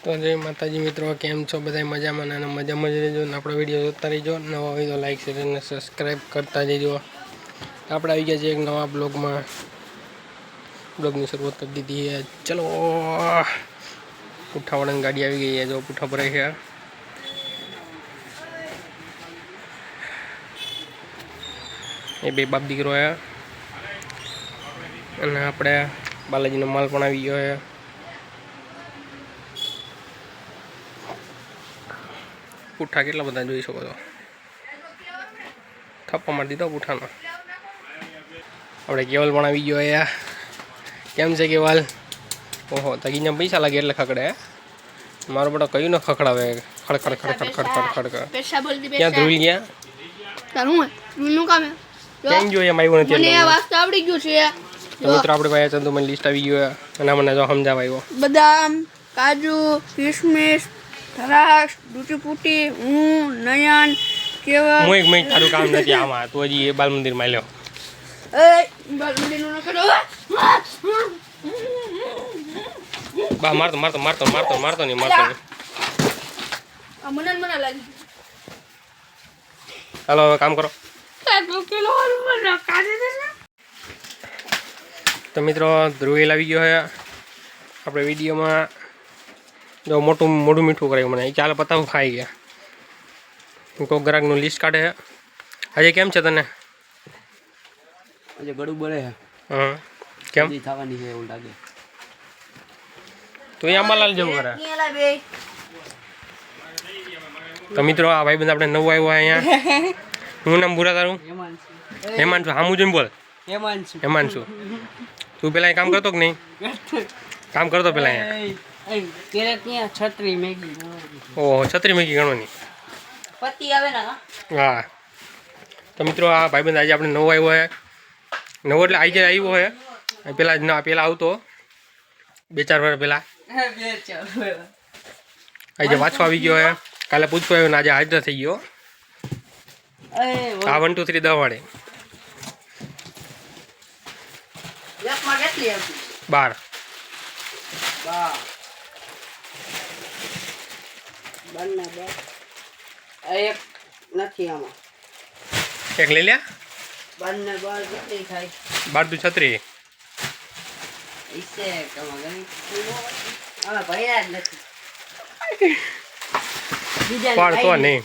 तो जय माताजी मित्रों, केम छो बधाई मजामां ने मजामां ज रहेजो ने आपणो विडियो जोता रहीजो। नवा होय तो लाइक शेर ने सब्सक्राइब करता जजो। आपणे आई गया छे एक नवा ब्लॉगनी शुरुआत कर दी है। चलो पुठावाळानी गाड़ी आई गई है, जो पुठा भराय है। ये बे बाप दीकरो है अने आपणे बालाजीनो माल पण आई गयो है। पुठा के बदा जी सको तो थप्पा मार दीधो पुठा नो। अपने केवल पण आई गयो है। केम छे केवल? ओहो तगीने पैसा लागे એટલે ખકડે। मारो बड़ा कई न खखड़ावे खड़ खड़ खड़ खड़ खड़ खड़ खड़ खड़ पैसा बोल दी। क्या धुल गया तारू है નું કામ है કેમ જો એમ આવ્યો નથી મને આ વાસ્તુ આવડી ગયું છે। તો મિત્રો આપણે ભાઈ ચંદુ મને લિસ્ટ આવી ગયો અને મને જો સમજાવાયો બદામ કાજુ કિશમિશ દ્રાક્ષ દૂધી ફૂટી નયન કેવા હું એક મિનિટ તારું કામ નથી આમાં તું હજી એ બાલ મંદિર માં લ્યો એ બાલ મંદિર નો કરો બા મારતો મારતો મારતો મારતો મારતો નહીં મારતો નહીં આ મને લાગી। હાલો હવે કામ કરો। तो मित्रों ध्रुवेल આવી ગયો है આપણે વિડીયોમાં। जो मोटू मोटू मीठू करे मैंने चाल पता खाई गया तो ग्राहकનું લિસ્ટ કાઢે है। આજે કેમ છે તને? આજે ગળું બળે છે। હા કેમ જી થવાની છે એવું લાગે। તો અહીંયા અંબાલાલ જેવું કરે। તો મિત્રો આ ભાઈબંધ આપણે નવો આવ્યો અહીંયા। હું નામ પૂરા તારું? હેમાંશુ। હામું જોઈને બોલ। હેમાંશુ। તું પેલા કામ કરતો કે નહીં? કામ કરતો પેલા અહીંયા છત્રી મેગી। ઓહો છત્રી મેગી ગણવાની પતિ આવે ને। હા તો મિત્રો આ ભાઈબંધ આજે આપણે નવો આવ્યો છે। નવો એટલે આજે આવ્યો છે। પેલા ના પેલા આવતો 2-4 વર્ષ પહેલા। આજે પાછો આવી ગયો છે। કાલે પૂછવા આવ્યો ને આજે હાજર થઈ ગયો। આ 1 2 3 10 વાળે 12 એક નથી આમાં એક લઈ લ્યા। બંને બાર કેટલી થાય 12 દુ 36 ઈસે કમાગની આમાં ભર્યા જ નથી પણ તો નહીં।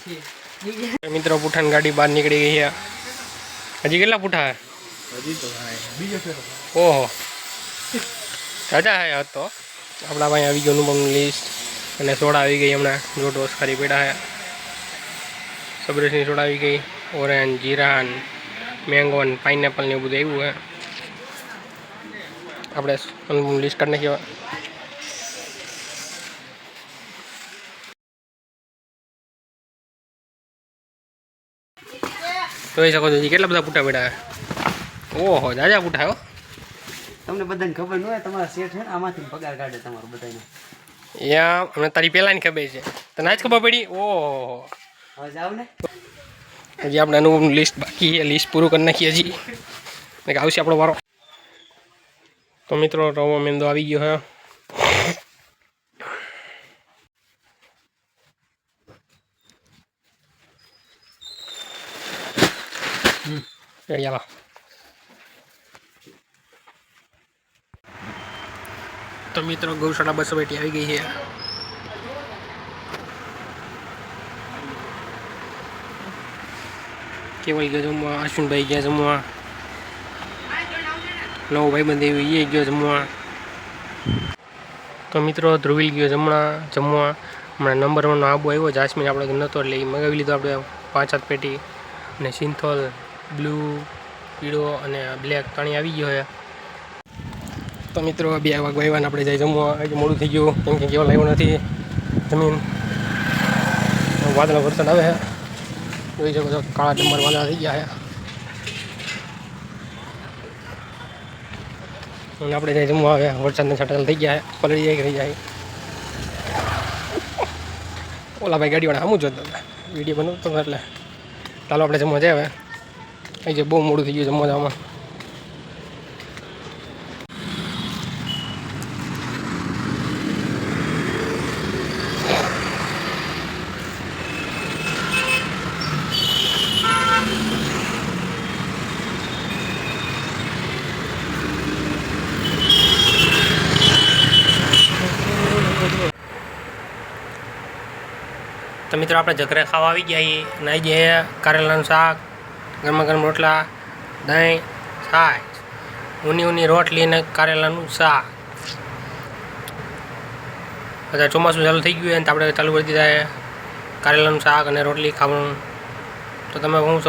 મિત્રો પુઠાની ગાડી બહાર નીકળી ગઈ છે। હજી કેટલા પુઠા? હજી તો બીજો ફેરો। ઓહો રાજા હે તો આપણા ભાઈ આવી ગયું અનુપમનું લિસ્ટ અને સોડા આવી ગઈ હમણાં। જો ડોસ ખાલી પડ્યા છે। સબરેસની સોડા આવી ગઈ, ઓરેન્જ જીરાન મેંગો ને પાઇનેપલ ને એવું બધું આવ્યું છે। આપણે અનુપમનું લિસ્ટ કાઢી નાખ્યો। જોઈ શકો છો કેટલા બધા પૂઠા પડ્યા છે। ઓહો જાજા પૂઠા હો। તમને બધાને ખબર ન હોય તમારા શેઠ છે ને આમાંથી પગાર કાઢે તમારો બધાનો। યા અમને તારી પહેલાની ખબર છે, તને આજ ખબર પડી? ઓહો હવે જાવ ને। હજી આપણે અનુભવનું લિસ્ટ બાકી છે, લિસ્ટ પૂરું કરી નાખીએ હજી ને આવશે આપણો વારો। તો મિત્રો રવો મેંદો આવી ગયો છે। યાલા તો મિત્રો ગૌશાળા 200 પેટી આવી ગઈ છે। કેવલ ગયો જમવા, અશ્વિનભાઈ ગયા જમવા, નવો ભાઈબંધ આવ્યો એ ગયો જમવા। તો મિત્રો ધ્રુવીલ ગયો જમવા। હમણાં નંબર 1 નો આબુ આવ્યો, જાસ્મીન આપણે નહોતો એટલે એ મગાવી લીધો આપણે 5-7 પેટી। અને સિન્થોલ બ્લુ પીળો અને બ્લેક ત્રણેય આવી ગયો છે। તો મિત્રો 2 વાગ વાગ્યાને આપણે જઈ જમવા। આજે મોડું થઈ ગયું કેમ કે કેવલ આવ્યો નથી। જમીન વાદળા વરસાદ આવે છે, જોઈ શકો છો કાળા ડમર વાદળા થઈ ગયા છે। અને આપણે જઈ જમવા આવે, વરસાદના છાંટા થઈ ગયા છે, પલળી જાય રહી જાય। ઓલા ભાઈ ગાડીવાળા સામું જોતા હતા, વિડીયો બનાવતો હતો એટલે ચાલો આપણે જમવા જાય હવે। આજે બહુ મોડું થઈ ગયું જમવા જવામાં। તો મિત્રો આપણે જગરે ખાવા આવી ગયા છીએ નાઈ જઈએ કારેલાનું શાક ગરમા ગરમ રોટલા દહીં છાશ ઊની રોટલી અને કારેલાનું શાક બધા ચોમાસું ચાલુ થઈ ગયું ને આપણે ચાલુ કરી દીધા કારેલાનું શાક અને રોટલી ખાવાનું તો તમે હું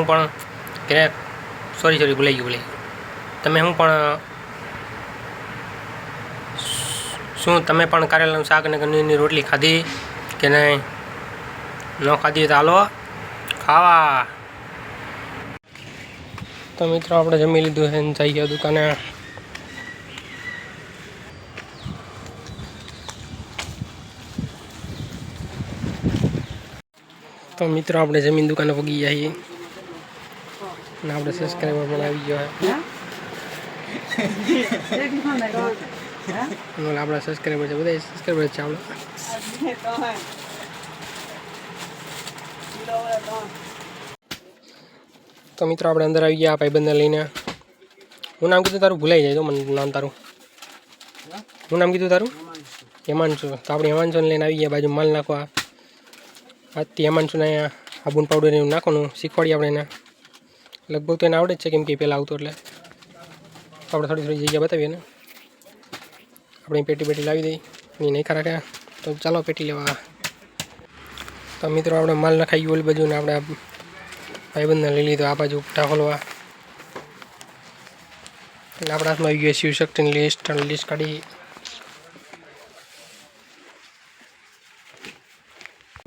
પણ ઘરે સોરી ભૂલાઈ ગયું તમે હું પણ શું તમે પણ કારેલાનું શાક અને ઘરની રોટલી ખાધી કે નહીં ન ખાધી તો હાલો ખાવા તો મિત્રો આપણે જમી લીધું છે જઈ ગયા દુકાને તો મિત્રો આપણે જમીન દુકાને પગી જઈએ અને આપણે સબસ્ક્રાઈબર પણ આવી ગયો છે આપણા સબસ્ક્રાઈબર છે બધા સબસ્ક્રાઈબર છે આપણે તો મિત્રો આપણે અંદર આવી ગયા ભાઈબંધને લઈને હું નામ કીધું તારું ભૂલાઈ જાય તો મને નામ તારું હું નામ કીધું તારું હેમાંશુ તો આપણે હેમાંશુને લઈને આવી ગયા બાજુ માલ નાખવા આજથી હેમાંશુને અહીંયા સાબુન પાવડર એવું નાખવાનું શીખવાડીએ આપણે એને લગભગ તો એને આવડે જ છે કેમ કે પહેલાં આવતો એટલે આપણે થોડી જગ્યા બતાવીએ ને આપણે પેટી લાવી દઈએ એની નહીં ખરા કે તો ચાલો પેટી લેવા તો મિત્રો આપણે માલ નખાઈ ગયું ઓલી બાજુ ને આપણે ભાઈબંધને લઈ લીધો આ બાજુ ઉઠા ખોલવા એટલે આપણા હાથમાં આવી ગયું શિવશક્તિની લિસ્ટ કાઢી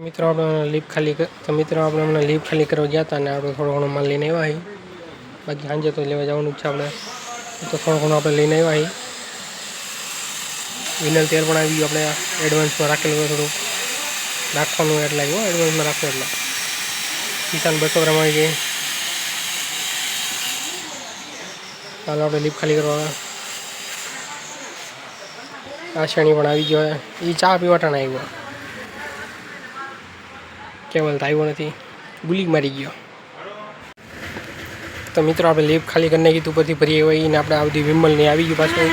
મિત્રો આપણે લીપ ખાલી હમણાં લીપ ખાલી કરવા ગયા હતા ને આપણે થોડો ઘણો માલ લઈને આવ્યા છીએ બાકી સાંજે તો લેવા જવાનું જ છે આપણે તો થોડો ઘણો આપણે લઈને આવ્યા છીએ વિનલ તેલ પણ આવી ગયું આપણે એડવાન્સમાં રાખેલું હોય થોડું રાખવાનું એટલે આવ્યું એડવાન્સમાં રાખવું એટલે કિસાન 200 ગ્રામ આવી ગઈ ચાલો આપણે લીપ ખાલી કરવા આશણી પણ આવી ગયો એ ચા પીવાટાને આવ્યો કેવલ તો આવ્યો નથી ગુલી મારી ગયો તો મિત્રો આપણે લીપ ખાલી કરીને કીધું ઉપરથી ભરીએ હોય ને આપણે આ બધી વિમલની આવી ગયું પાછું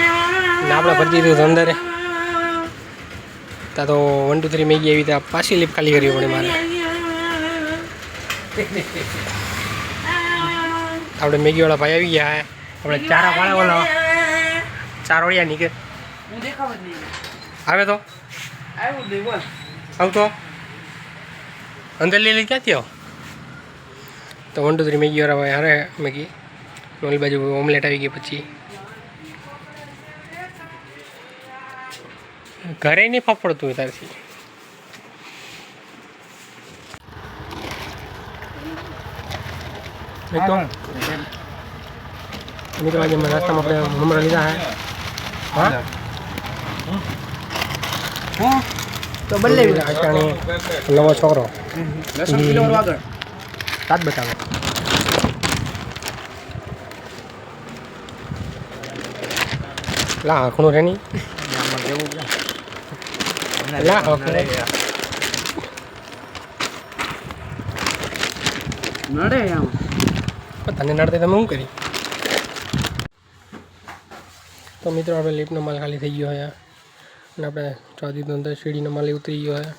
ને આપણે ભરતી દીધું અંદર ત્યાં તો 1 2 3 મેગી આવી ત્યાં પાછી લીપ ખાલી કરવી પડે મારે આપણે મેગીવાળા ભાઈ આવી ગયા આપણે ચારા પાડવાના ચારોળિયા નીકળે આવે તો આવતો અંદર લઈ ક્યાંથી આવો તો 1 2 3 મેગીવાળા ભાઈ હારે મેગી ઓલી બાજુ ઓમલેટ આવી ગઈ પછી ઘરે નહીં ફાફડતું હોય તારથી મિત્રો આજે નાસ્તામાં આપણે મમરા લીધા હે હા તો બદલે અચાણી નવો છોકરો સાત બતાવો લા આખણું રે નહીં લા નડે આમ તને નડતે તમે શું કરી તો મિત્રો આપણે લીપનો માલ ખાલી થઈ ગયો હોય અને આપણે ચોથી અંદર સીડીનો માલ ઉતરી ગયો હોય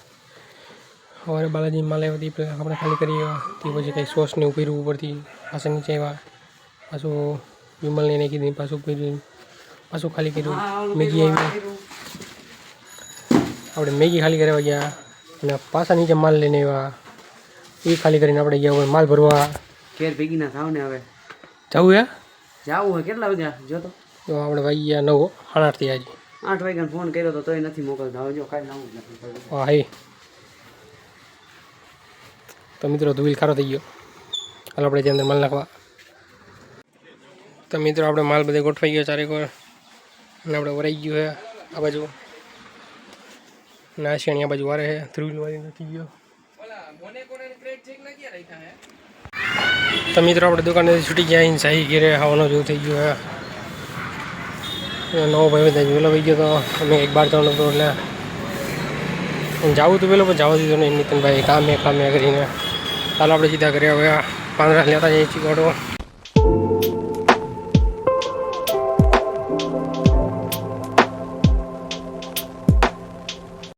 સવારે બાલાજી માલ આવ્યો હતી આપણે ખાલી કરી તે પછી કંઈ સોસને ઉભર્યું ઉપરથી પાછા નીચે આવ્યા પાછું વિમલને નાખી દીધી પાછું ખાલી કર્યું મેગી આવી આપણે મેગી ખાલી કરવા ગયા અને પાછા નીચે માલ લઈને આવ્યા એ ખાલી કરીને આપણે ગયા હોય માલ ભરવા ઘેર ભેગી ના થાવ ને હવે જવું હે જાવું હોય કેટલા વાગ્યા જો તો આપણે વાગી ગયા 9 8 થી આજે 8 વાગ્યાનો ફોન કર્યો તો તોય નથી મોકલતા હવે જો કાંઈ નાવું નથી હા હે તો મિત્રો ધૂલ ખારો થઈ ગયો હાલ આપણે જે અંદર માલ નાખવા તો મિત્રો આપણે માલ બધે ગોઠવાઈ ગયો ચારેક વાર અને આપણે વરાઈ ગયું છે આ બાજુ નાશિયાણી આ બાજુ વારે છે ધ્રુલ વાળી નથી ગયો તો મિત્રો આપણે દુકાનેથી છૂટી ગયા અહીં શાહી ઘેરે ખાવાનો જેવું થઈ ગયું હે નવો ભાઈ બધા વહેલો થઈ ગયો તો અમે એક બાર જવાનું હતો એટલે જવું તો પેલો પણ જવા દીધો નહીં નીતિનભાઈ કામે કરીને ચાલો આપણે સીધા ઘરે હવે 15 લેતા જઈએ છીએ ઓટો